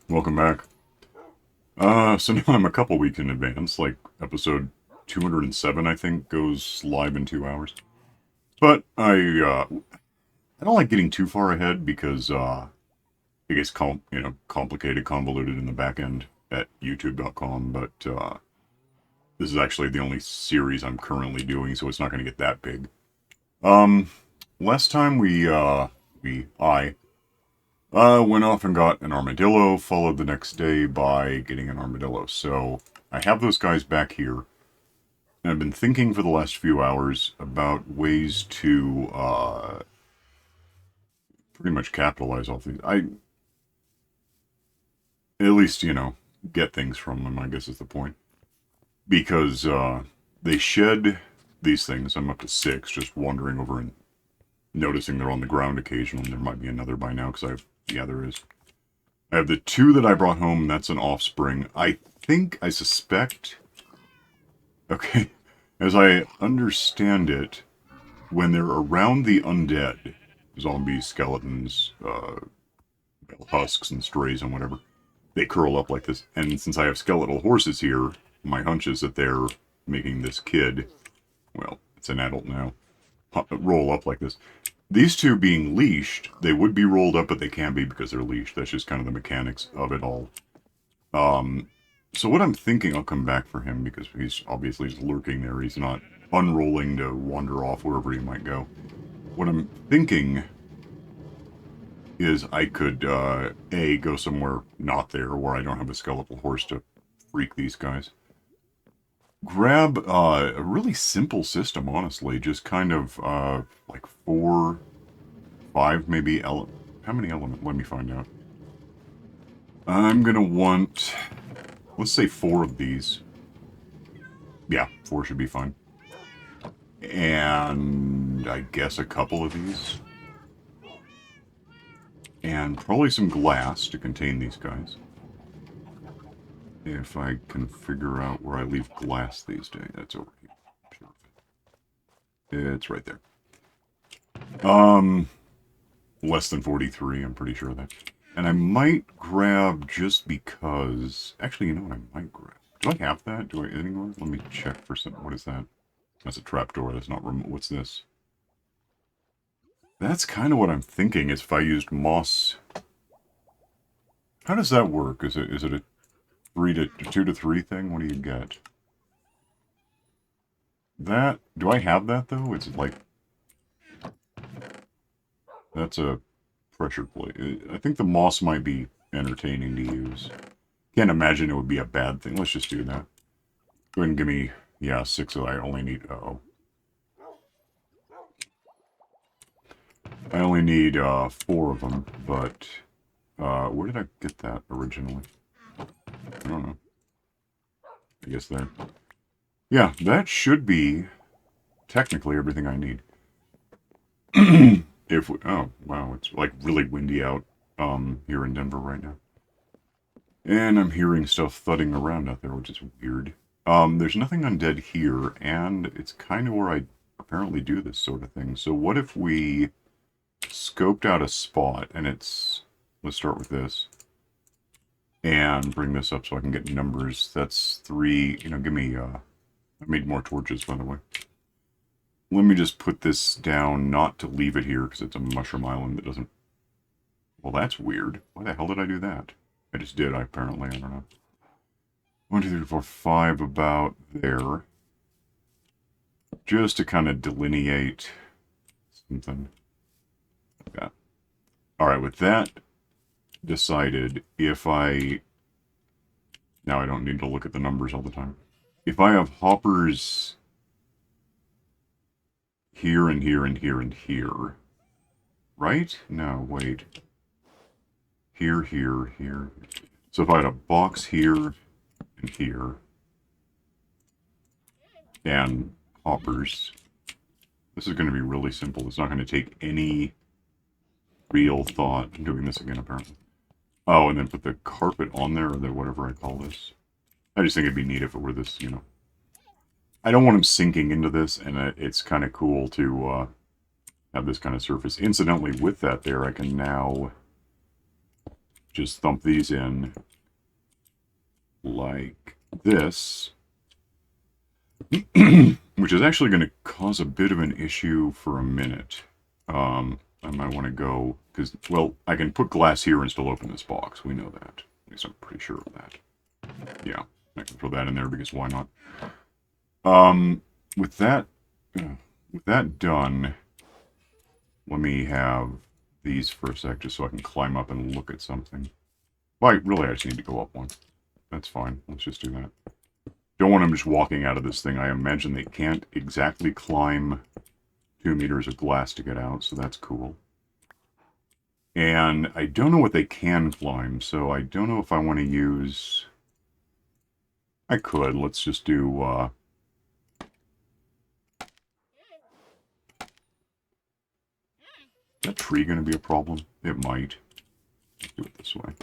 Welcome back. So now I'm a couple weeks in advance, like episode 207, I think, goes live in 2 hours. But I don't like getting too far ahead because it gets complicated, convoluted in the back end at YouTube.com. But this is actually the only series I'm currently doing, so it's not going to get that big. Um, Last time I went off and got an armadillo, followed the next day by getting an armadillo. So I have those guys back here. And I've been thinking for the last few hours about ways to pretty much capitalize off these. At least, get things from them, I guess is the point. Because they shed these things. I'm up to 6, just wandering over and noticing they're on the ground occasionally. There might be another by now, because there is. I have the 2 that I brought home. That's an offspring. I suspect. Okay, as I understand it, when they're around the undead, zombies, skeletons, husks, and strays, and whatever, they curl up like this. And since I have skeletal horses here, my hunch is that they're making this kid, well, it's an adult now, roll up like this. These 2 being leashed, they would be rolled up, but they can't be because they're leashed. That's just kind of the mechanics of it all. So what I'm thinking, I'll come back for him because he's obviously just lurking there. He's not unrolling to wander off wherever he might go. What I'm thinking is I could, go somewhere not there where I don't have a skeletal horse to freak these guys. Grab a really simple system, honestly. Just kind of like 4, 5 maybe. How many elements? Let me find out. I'm going to want, let's say 4 of these. Yeah, 4 should be fine. And I guess a couple of these. And probably some glass to contain these guys. If I can figure out where I leave glass these days. That's over here. It's right there. Less than 43, I'm pretty sure of that. And I might grab just because... Actually, you know what I might grab? Do I have that? Do I anywhere? Let me check for some... What is that? That's a trapdoor. That's not remote. What's this? That's kind of what I'm thinking, is if I used moss... How does that work? Is it a 2 to 3 thing? What do you get? That... Do I have that, though? It's like... That's a pressure plate. I think the moss might be entertaining to use. Can't imagine it would be a bad thing. Let's just do that. Go ahead and give me... Yeah, 6 of that. I only need... Uh-oh. I only need 4 of them, but... where did I get that originally? I don't know. I guess there. Yeah, that should be technically everything I need. Oh, wow, it's like really windy out here in Denver right now. And I'm hearing stuff thudding around out there, which is weird. There's nothing undead here, and it's kind of where I apparently do this sort of thing. So what if we scoped out a spot, and it's... Let's start with this. And bring this up so I can get numbers. That's 3, give me, I made more torches, by the way. Let me just put this down, not to leave it here, because it's a mushroom island that doesn't... Well, that's weird. Why the hell did I do that? I just did, apparently, I don't know. 1, 2, 3, 4, 5, about there. Just to kind of delineate something like that. Alright, with that decided, if I... Now I don't need to look at the numbers all the time. If I have hoppers here and here and here and here, right? No, wait. Here, here, here. So if I had a box here and here, and hoppers, this is going to be really simple. It's not going to take any real thought. I'm doing this again, apparently. Oh, and then put the carpet on there, or whatever I call this. I just think it'd be neat if it were this, I don't want him sinking into this, and it's kind of cool to have this kind of surface. Incidentally, with that there, I can now just thump these in like this, which is actually going to cause a bit of an issue for a minute. I might want to go, because, well, I can put glass here and still open this box. We know that. At least I'm pretty sure of that. Yeah, I can throw that in there because why not? With that done, let me have these for a sec just so I can climb up and look at something. Well, really, I just need to go up one. That's fine. Let's just do that. Don't want them just walking out of this thing. I imagine they can't exactly climb 2 meters of glass to get out, so that's cool. And I don't know what they can climb, so I don't know if I want to use... I could. Let's just do... Is that tree going to be a problem? It might. Let's do it this way.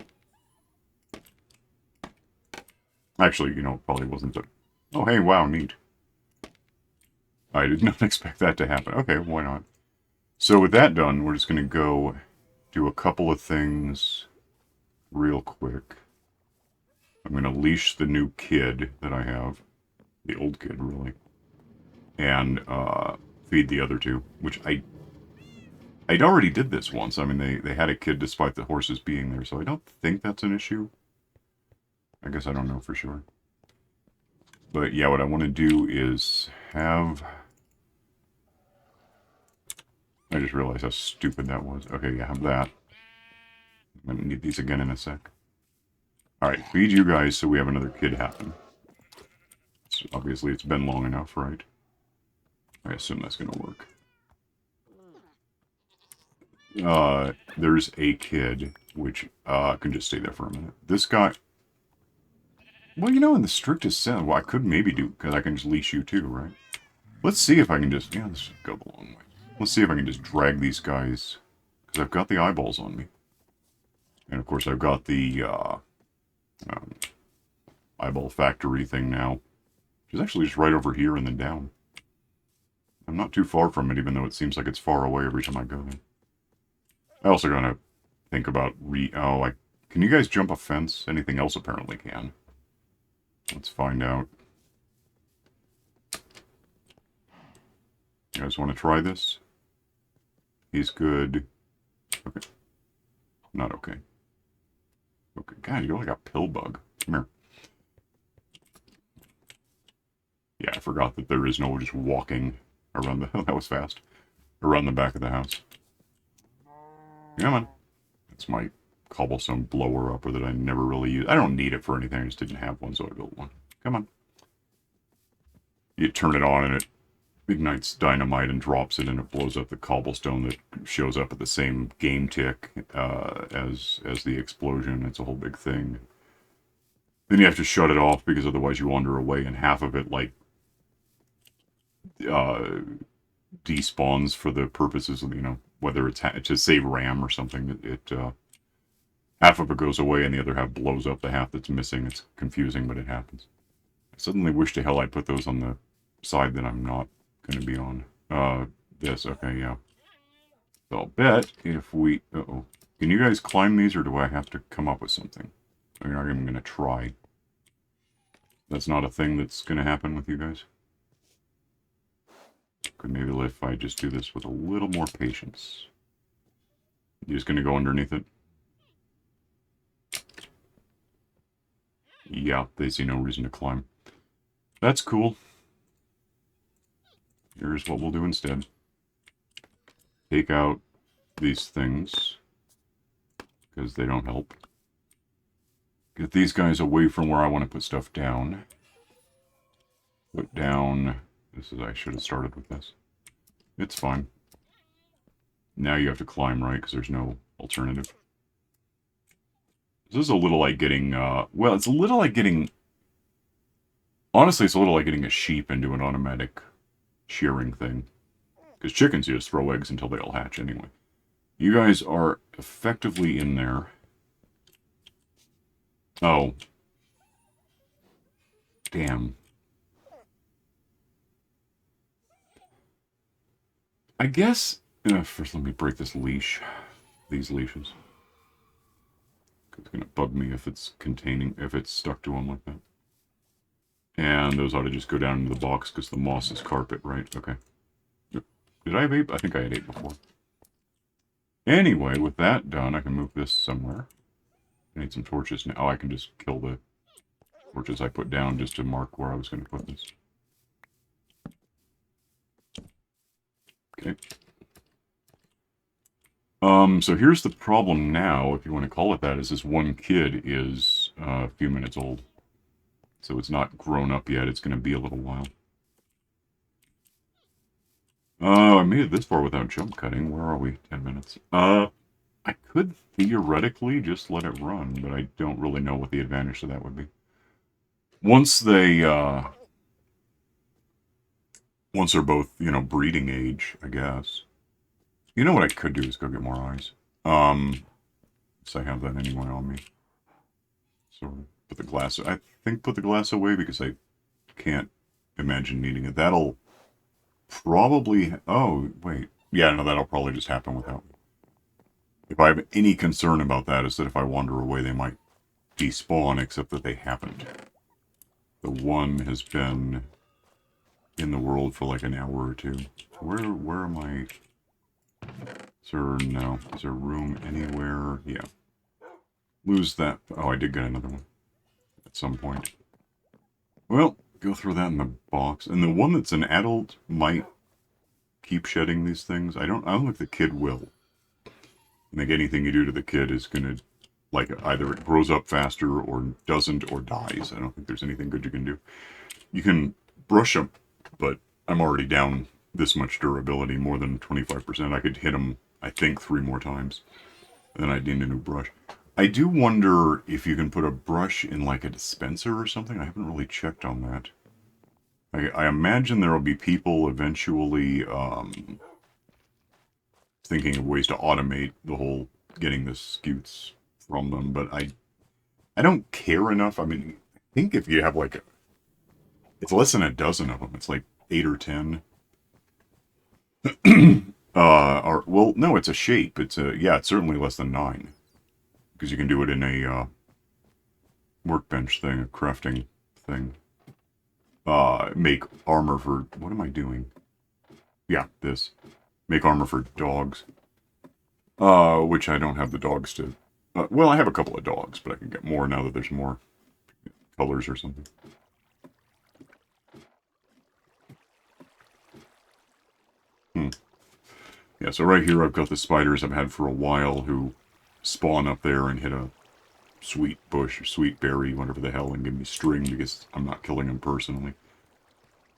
Actually, you know, it probably wasn't a... Oh, hey, wow, neat. I did not expect that to happen. Okay, why not? So with that done, we're just going to go do a couple of things real quick. I'm going to leash the new kid that I have. The old kid, really. And feed the other two, which I'd already did this once. I mean, they had a kid despite the horses being there, so I don't think that's an issue. I guess I don't know for sure. But yeah, what I want to do is have... I just realized how stupid that was. Okay, yeah, have that. I'm going to need these again in a sec. Alright, feed you guys so we have another kid happen. So obviously it's been long enough, right? I assume that's going to work. There's a kid, which can just stay there for a minute. This guy... Well, you know, in the strictest sense, well, I could maybe do, because I can just leash you too, right? Let's see if I can just... Yeah, this should go the long way. Let's see if I can just drag these guys, because I've got the eyeballs on me. And of course I've got the eyeball factory thing now, which is actually just right over here and then down. I'm not too far from it, even though it seems like it's far away every time I go there. I also gotta think about can you guys jump a fence? Anything else apparently can. Let's find out. You guys want to try this? He's good. Okay. Not okay. Okay. God, you look like a pill bug. Come here. Yeah, I forgot that there is no just walking around the... That was fast. Around the back of the house. Come on. That's my cobblestone blower upper that I never really use. I don't need it for anything. I just didn't have one, so I built one. Come on. You turn it on and it ignites dynamite and drops it, and it blows up the cobblestone that shows up at the same game tick as the explosion. It's a whole big thing. Then you have to shut it off because otherwise you wander away, and half of it like despawns for the purposes of, you know, whether it's to save RAM or something. Half of it goes away and the other half blows up the half that's missing. It's confusing, but it happens. I suddenly wish to hell I put those on the side that I'm not going to be on. This, okay, yeah. So I'll bet if we... Uh-oh. Can you guys climb these, or do I have to come up with something? I'm not even going to try. That's not a thing that's going to happen with you guys? Could maybe if I just do this with a little more patience. You're just going to go underneath it? Yeah, they see no reason to climb. That's cool. Here's what we'll do instead. Take out these things, because they don't help. Get these guys away from where I want to put stuff down. Put down... I should have started with this. It's fine. Now you have to climb, right? Because there's no alternative. This is a little like getting, well, it's a little like getting... Honestly, it's a little like getting a sheep into an automatic shearing thing. Because chickens, you just throw eggs until they all hatch anyway. You guys are effectively in there. Oh. Damn. I guess... first, let me break this leash. These leashes. It's going to bug me if it's stuck to them like that. And those ought to just go down into the box because the moss is carpet, right? Okay. Did I have 8? I think I had 8 before. Anyway, with that done, I can move this somewhere. I need some torches now. Oh, I can just kill the torches I put down just to mark where I was going to put this. Okay. So here's the problem now, if you want to call it that, is this one kid is a few minutes old. So it's not grown up yet. It's going to be a little while. I made it this far without jump cutting. Where are we? 10 minutes. I could theoretically just let it run, but I don't really know what the advantage to that would be. Once they're both, breeding age, I guess. You know what I could do is go get more eyes. So I have that anyway on me. So put the glass, I think put the glass away because I can't imagine needing it. That'll probably, oh, wait. Yeah, no, that'll probably just happen without me. If I have any concern about that is that if I wander away, they might despawn, except that they haven't. The one has been in the world for like an hour or two. Where am I? No. Is there room anywhere? Yeah. Lose that. Oh, I did get another one. At some point. Well, go throw that in the box. And the one that's an adult might keep shedding these things. I don't think the kid will. I think anything you do to the kid is going to, like, either it grows up faster or doesn't or dies. I don't think there's anything good you can do. You can brush them, but I'm already down this much durability, more than 25%. I could hit them, I think, 3 more times. And then I'd need a new brush. I do wonder if you can put a brush in, like, a dispenser or something. I haven't really checked on that. I imagine there will be people eventually thinking of ways to automate the whole getting the scutes from them, but I don't care enough. I mean, I think if you have, like, it's less than a dozen of them. It's like 8 or 10. Well, no, it's a shape. It's certainly less than 9. Because you can do it in a workbench thing, a crafting thing. Make armor for, what am I doing? Yeah, this. Make armor for dogs. Which I don't have the dogs to, well, I have a couple of dogs, but I can get more now that there's more colors or something. Yeah, so right here I've got the spiders I've had for a while who spawn up there and hit a sweet bush or sweet berry, whatever the hell, and give me string because I'm not killing them personally.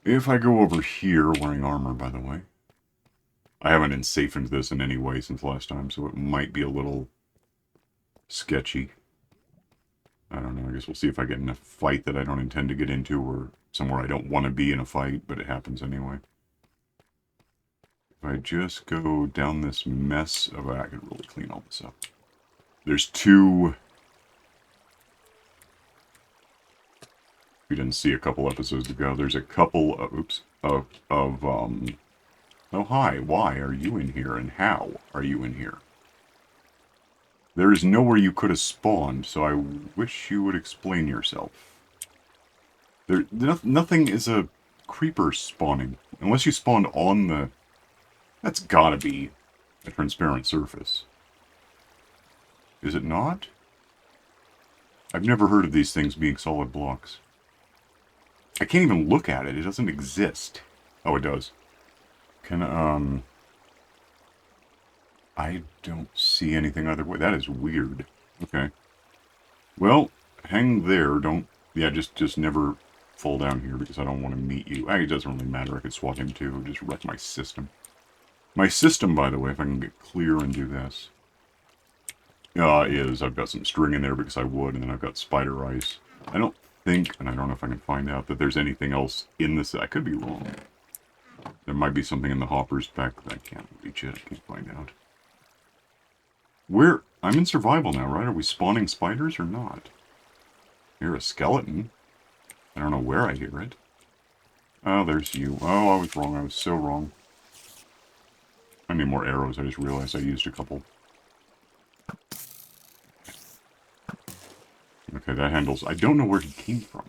If I go over here, wearing armor, by the way, I haven't ensafened this in any way since last time, so it might be a little sketchy. I don't know, I guess we'll see if I get in a fight that I don't intend to get into, or somewhere I don't want to be in a fight, but it happens anyway. If I just go down this mess of, I could really clean all this up. There's 2... We didn't see a couple episodes ago. There's a couple of, oh hi, why are you in here, and how are you in here? There is nowhere you could have spawned, so I wish you would explain yourself. Nothing is a creeper spawning. Unless you spawned on the... That's gotta be a transparent surface. Is it not? I've never heard of these things being solid blocks. I can't even look at it. It doesn't exist. Oh, it does. I don't see anything other way. That is weird. Okay. Well, hang there. Don't... Yeah, just never fall down here because I don't want to meet you. It doesn't really matter. I could swat him too. Just wreck my system. My system, by the way, if I can get clear and do this, is I've got some string in there because I would, and then I've got spider ice. I don't think, and I don't know if I can find out, that there's anything else in this. I could be wrong. There might be something in the hoppers back that I can't reach it. I can't find out. Where? I'm in survival now, right? Are we spawning spiders or not? I hear a skeleton. I don't know where I hear it. Oh, there's you. Oh, I was wrong. I was so wrong. I need more arrows. I just realized I used a couple. Okay, that handles... I don't know where he came from.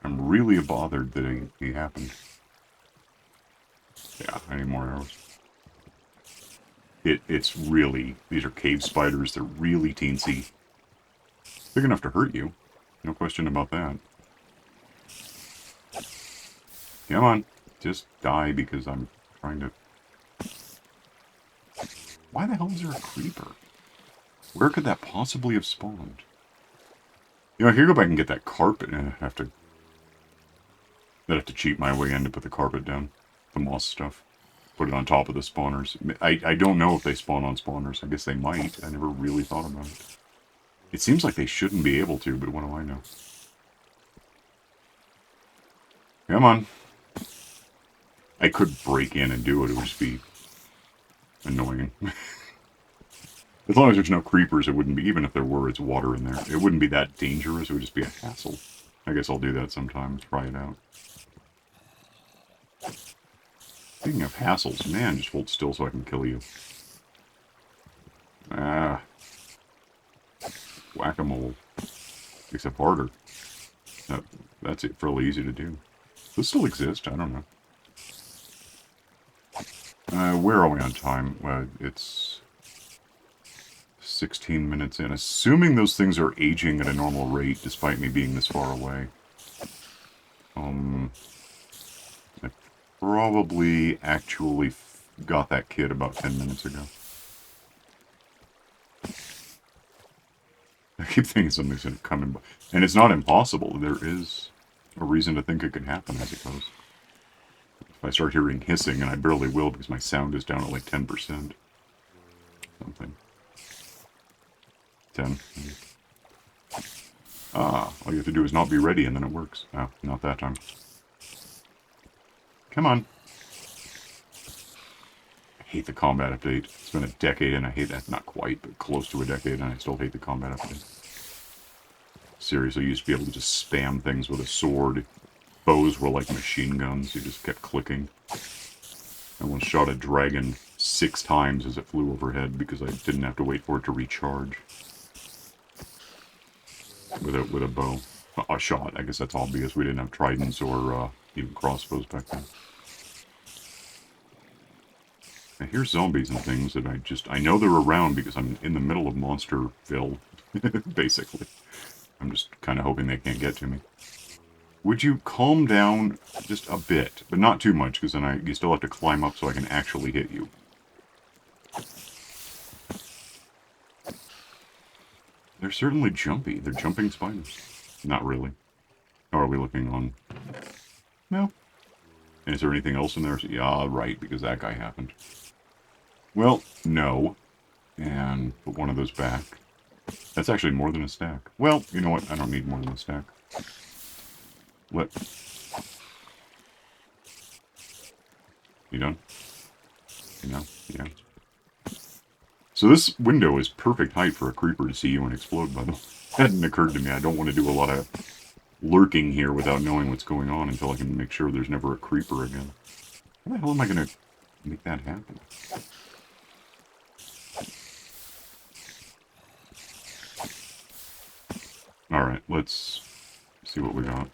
I'm really bothered that he happened. Yeah, I need more arrows. It's really... These are cave spiders. They're really teensy. Big enough to hurt you. No question about that. Come on. Just die because I'm trying to... Why the hell is there a creeper? Where could that possibly have spawned? You know, I could go back and get that carpet. I'd have to cheat my way in to put the carpet down. The moss stuff. Put it on top of the spawners. I don't know if they spawn on spawners. I guess they might. I never really thought about it. It seems like they shouldn't be able to, but what do I know? Come on. I could break in and do it. It would just be annoying. As long as there's no creepers, it wouldn't be... Even if there were, it's water in there. It wouldn't be that dangerous. It would just be a hassle. I guess I'll do that sometime. Try it out. Speaking of hassles, man, just hold still so I can kill you. Ah. Whack-a-mole. Except harder. That's it, fairly easy to do. Does this still exist? I don't know. Where are we on time? It's 16 minutes in. Assuming those things are aging at a normal rate, despite me being this far away. I probably actually got that kid about 10 minutes ago. I keep thinking something's going to come in. And it's not impossible. There is a reason to think it could happen, I suppose. If I start hearing hissing, and I barely will because my sound is down at like 10%. Something. 10. Ah, all you have to do is not be ready and then it works. Ah, not that time. Come on. I hate the combat update. It's been a decade and I hate that. Not quite, but close to a decade, and I still hate the combat update. Seriously, you used to be able to just spam things with a sword. Bows were like machine guns. You just kept clicking. I once shot a dragon 6 times as it flew overhead because I didn't have to wait for it to recharge. With a bow. A shot. I guess that's obvious. We didn't have tridents or even crossbows back then. I hear zombies and things that I know they're around because I'm in the middle of Monsterville, basically. I'm just kind of hoping they can't get to me. Would you calm down just a bit, but not too much, because then you still have to climb up so I can actually hit you. They're certainly jumpy. They're jumping spiders. Not really. How are we looking on? No. And is there anything else in there? Yeah, right, because that guy happened. Well, no. And put one of those back. That's actually more than a stack. Well, you know what? I don't need more than a stack. What? You done? You know? Yeah. So this window is perfect height for a creeper to see you and explode, by the way. That hadn't occurred to me. I don't want to do a lot of lurking here without knowing what's going on until I can make sure there's never a creeper again. How the hell am I going to make that happen? Alright, let's see what we got.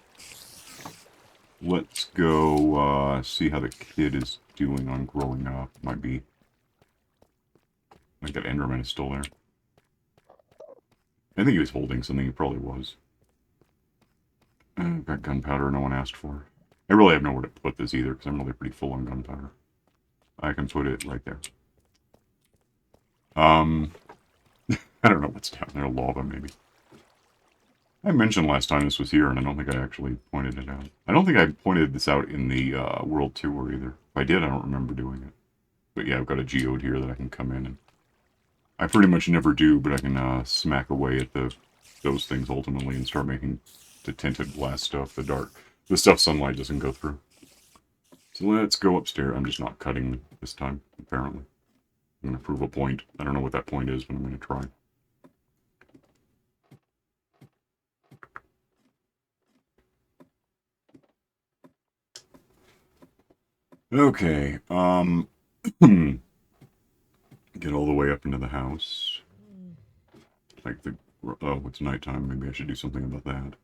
Let's go see how the kid is doing on growing up. Might be... I think that Enderman is still there. I think he was holding something. He probably was. Got gunpowder no one asked for. I really have nowhere to put this either, because I'm really pretty full on gunpowder. I can put it right there. I don't know what's down there. Lava, maybe. I mentioned last time this was here, and I don't think I actually pointed it out. I don't think I pointed this out in the World Tour either. If I did, I don't remember doing it. But yeah, I've got a geode here that I can come in and... I pretty much never do, but I can smack away at those things ultimately and start making the tinted glass stuff, the stuff sunlight doesn't go through. So let's go upstairs. I'm just not cutting this time, apparently. I'm going to prove a point. I don't know what that point is, but I'm going to try. Okay, get all the way up into the house. Like the Oh, it's nighttime. Maybe I should do something about that.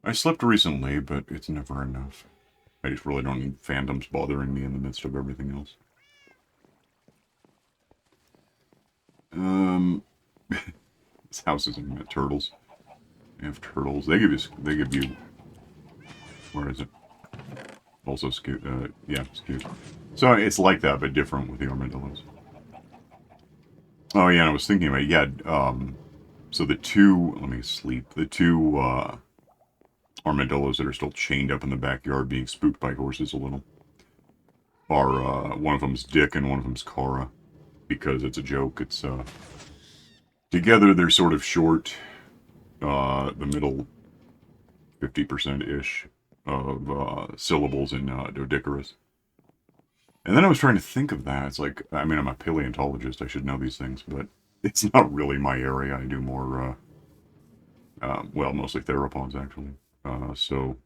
I slept recently, but it's never enough. I just really don't need phantoms bothering me in the midst of everything else. This house isn't got turtles. They have turtles. They give you, where is it? Also scute, yeah, scute. So it's like that, but different with the armadillos. Oh yeah, and I was thinking about it. Yeah, so the two, let me sleep, the two, armadillos that are still chained up in the backyard being spooked by horses a little are, one of them's Dick and one of them's Cara. Because it's a joke, it's, together they're sort of short, the middle 50%-ish of, syllables in, dodecarus. And then I was trying to think of that. It's like, I mean, I'm a paleontologist. I should know these things, but it's not really my area. I do more, well, mostly theropods, actually. So,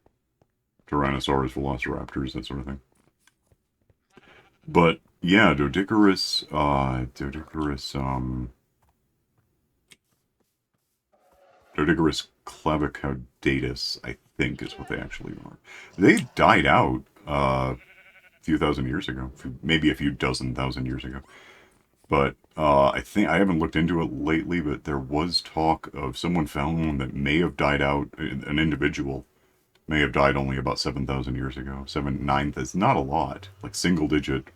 Tyrannosaurus, Velociraptors, that sort of thing. But, yeah, dodecarus, dodecarus clavicaudatus, I think is what they actually are. They died out, a few thousand years ago. Maybe a few dozen thousand years ago. But I think I haven't looked into it lately, but there was talk of someone found one that may have died out. An individual may have died only about 7,000 years ago. 9th is not a lot, like single digit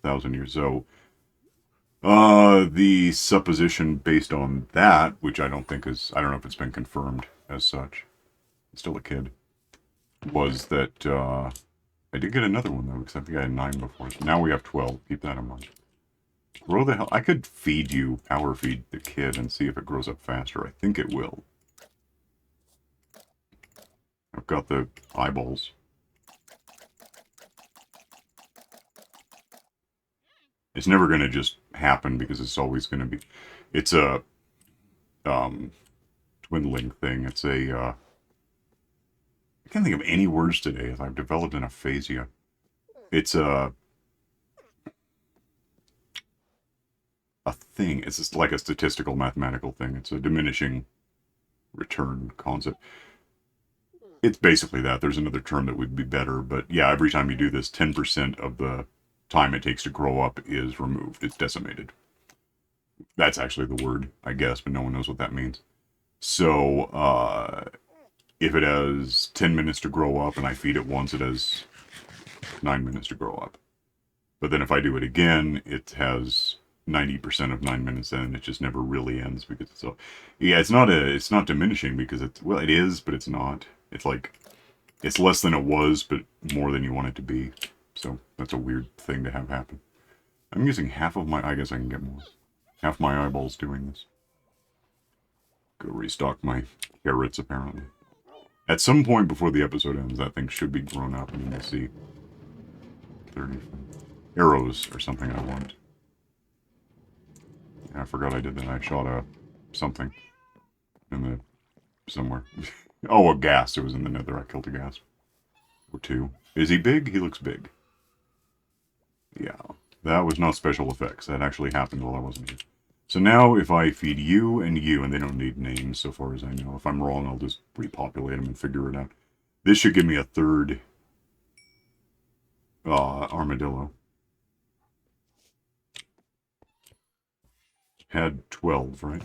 thousand years. So the supposition based on that, which I don't think is, I don't know if it's been confirmed as such. I'm still a kid. Was that I did get another one though, because I think I had 9 before. So now we have 12. Keep that in mind. Grow the hell. I could feed you, power feed the kid and see if it grows up faster. I think it will. I've got the eyeballs. It's never going to just happen because it's always going to be. It's a dwindling thing. It's a. I can't think of any words today. I've developed an aphasia. It's a thing. It's just like a statistical mathematical thing. It's a diminishing return concept. It's basically that. There's another term that would be better, but yeah, every time you do this, 10% of the time it takes to grow up is removed. It's decimated. That's actually the word, I guess, but no one knows what that means. So, if it has 10 minutes to grow up and I feed it once, it has 9 minutes to grow up. But then if I do it again, it has 90% of 9 minutes in, it just never really ends because it's so. Yeah, it's not diminishing because it's, well, it is, but it's not. It's like, it's less than it was, but more than you want it to be. So that's a weird thing to have happen. I'm using half of my, I guess I can get more. Half my eyeballs doing this. Go restock my carrots, apparently. At some point before the episode ends, that thing should be grown up, and you'll see 30 arrows or something I want. Yeah, I forgot I did that. I shot a something in the somewhere. Oh, a ghast. It was in the nether. I killed a ghast. Or 2. Is he big? He looks big. Yeah, that was not special effects. That actually happened while I wasn't here. So now if I feed you, and they don't need names so far as I know. If I'm wrong, I'll just repopulate them and figure it out. This should give me a third armadillo. Had 12, right?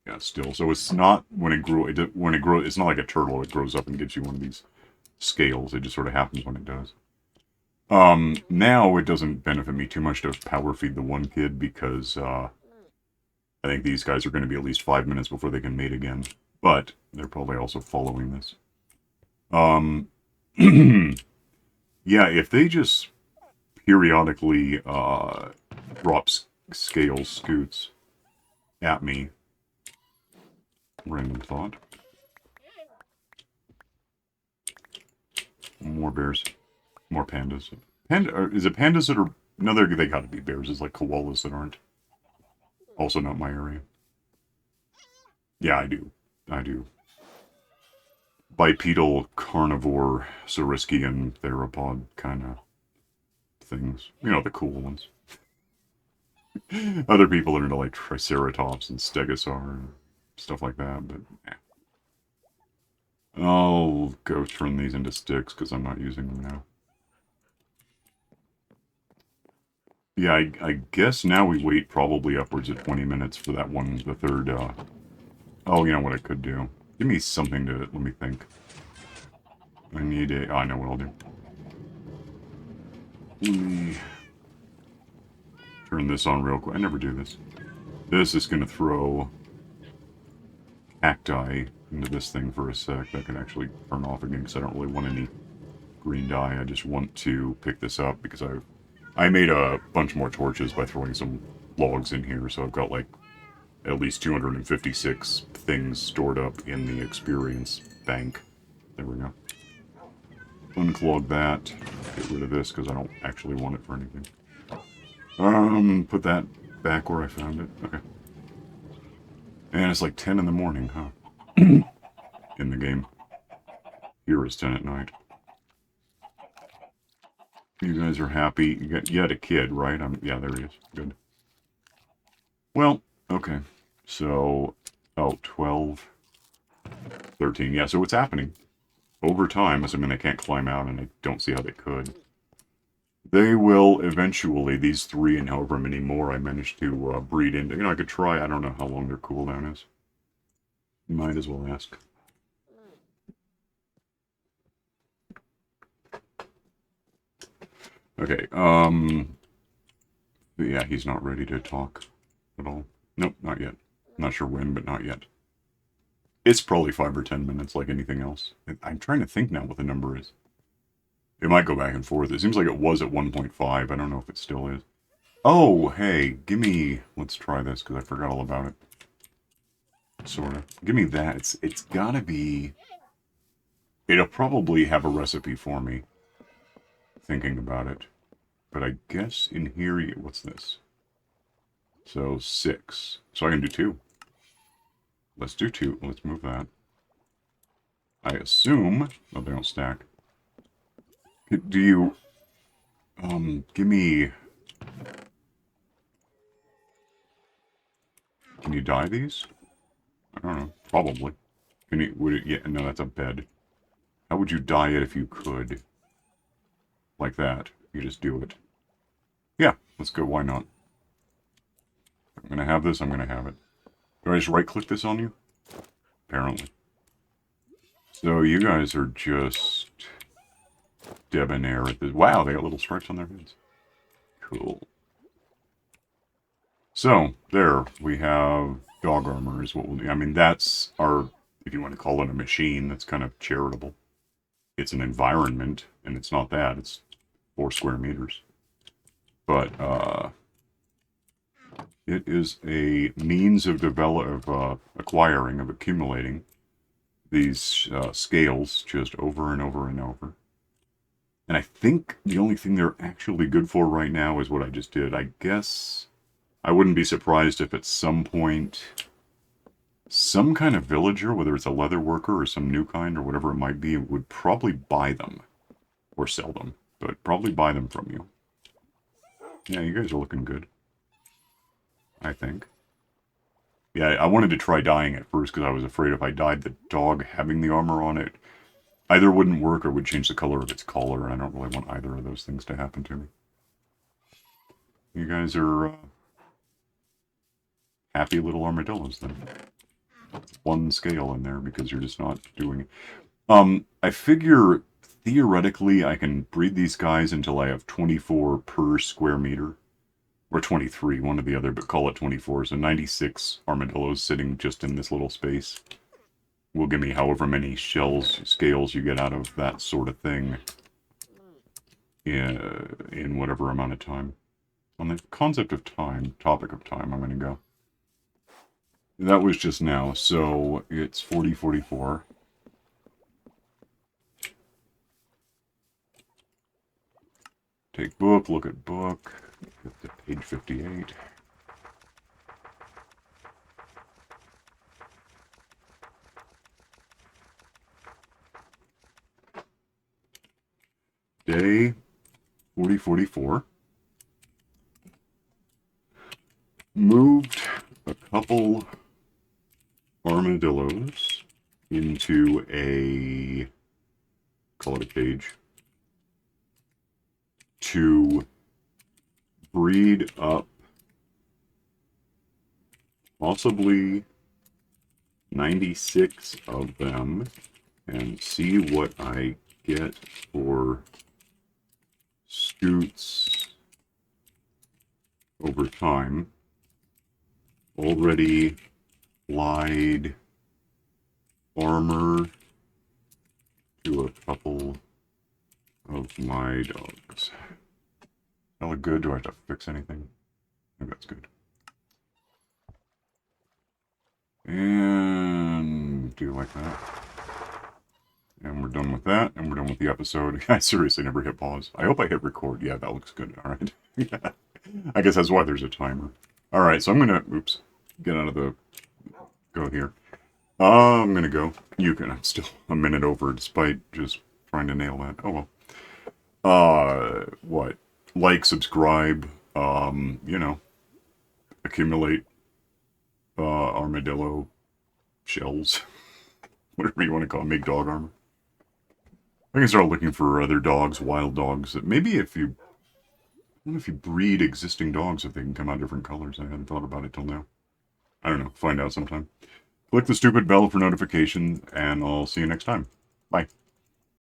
Yeah, still. So it's not, when it grows, it's not like a turtle. It grows up and gives you one of these scales. It just sort of happens when it does. Now it doesn't benefit me too much to power feed the one kid because, I think these guys are going to be at least 5 minutes before they can mate again. But they're probably also following this. Yeah, if they just periodically, drop scales, scutes at me. Random thought. More bears. More pandas. Is it pandas that are... No, they gotta be bears. It's like koalas that aren't. Also not my area. Yeah, I do. I do. Bipedal, carnivore, saurischian, theropod kind of things. You know, the cool ones. Other people are into like Triceratops and Stegosaur. stuff like that, but I'll go turn these into sticks because I'm not using them now. Yeah, I guess now we wait probably upwards of 20 minutes for that one, the third, Oh, you know what I could do? Give me something to, let me think. I need a, oh, I know what I'll do. Let me turn this on real quick. I never do this. This is going to throw cacti into this thing for a sec. That can actually turn off again because I don't really want any green dye. I just want to pick this up because I made a bunch more torches by throwing some logs in here, so I've got like at least 256 things stored up in the experience bank. There we go. Unclog that. Get rid of this because I don't actually want it for anything. Put that back where I found it. Okay. And it's like 10 in the morning, huh? In the game. Here is 10 at night. You guys are happy. You had a kid, right? Yeah, there he is. Good. Well, okay. So, oh, 12, 13. Yeah, so what's happening? Over time, assuming they can't climb out, and I don't see how they could, they will eventually, these 3 and however many more I managed to breed into. You know, I could try, I don't know how long their cooldown is. Might as well ask. Okay, yeah, he's not ready to talk at all. Nope, not yet. Not sure when, but not yet. It's probably 5 or 10 minutes like anything else. I'm trying to think now what the number is. It might go back and forth. It seems like it was at 1.5. I don't know if it still is. Oh, hey, give me... Let's try this, because I forgot all about it. Sort of. Give me that. It's gotta be... It'll probably have a recipe for me. Thinking about it. But I guess in here... What's this? So, 6. So I can do 2. Let's do 2. Let's move that. I assume... Oh, they don't stack. Do you... give me... Can you dye these? I don't know. Probably. Can you... Would it... Yeah, no, that's a bed. How would you dye it if you could? Like that. You just do it. Yeah, let's go. Why not? I'm gonna have this, I'm gonna have it. Do I just right-click this on you? Apparently. So you guys are just... debonair at this. Wow, they got little stripes on their heads. Cool. So, there, we have dog armor is what we'll do. I mean, that's our, if you want to call it a machine, that's kind of charitable. It's an environment, and it's not that, it's 4 square meters. But, it is a means of acquiring, of accumulating these scales just over and over and over. And I think the only thing they're actually good for right now is what I just did. I guess I wouldn't be surprised if at some point some kind of villager, whether it's a leather worker or some new kind or whatever it might be, would probably buy them. Or sell them. But probably buy them from you. Yeah, you guys are looking good. I think. Yeah, I wanted to try dyeing at first because I was afraid if I dyed the dog having the armor on it, either wouldn't work or would change the color of its collar, and I don't really want either of those things to happen to me. You guys are happy little armadillos, then. 1 scale in there because you're just not doing it. I figure, theoretically, I can breed these guys until I have 24 per square meter. Or 23, one or the other, but call it 24. So 96 armadillos sitting just in this little space will give me however many scales you get out of that sort of thing in whatever amount of time. On the concept of time, topic of time, I'm going to go. That was just now, so it's 40:44. Take book, look at book. Get to page 58. Day 40:44. Moved a couple armadillos into a, call it a cage, to breed up possibly 96 of them and see what I get for scutes over time. Already applied armor to a couple of my dogs. That look good? Do I have to fix anything? I think that's good. And do like that. And we're done with that, and we're done with the episode. I seriously never hit pause. I hope I hit record. Yeah, that looks good. All right. I guess that's why there's a timer. All right, so I'm going to, oops, get out of the, go here. I'm going to go. You can, I'm still a minute over despite just trying to nail that. Oh, well. What? Like, subscribe, you know, accumulate, armadillo shells. Whatever you want to call it. Make dog armor. I can start looking for other dogs, wild dogs. Maybe if you, I don't know if you breed existing dogs, if they can come out different colors. I hadn't thought about it till now. I don't know. Find out sometime. Click the stupid bell for notifications, and I'll see you next time. Bye.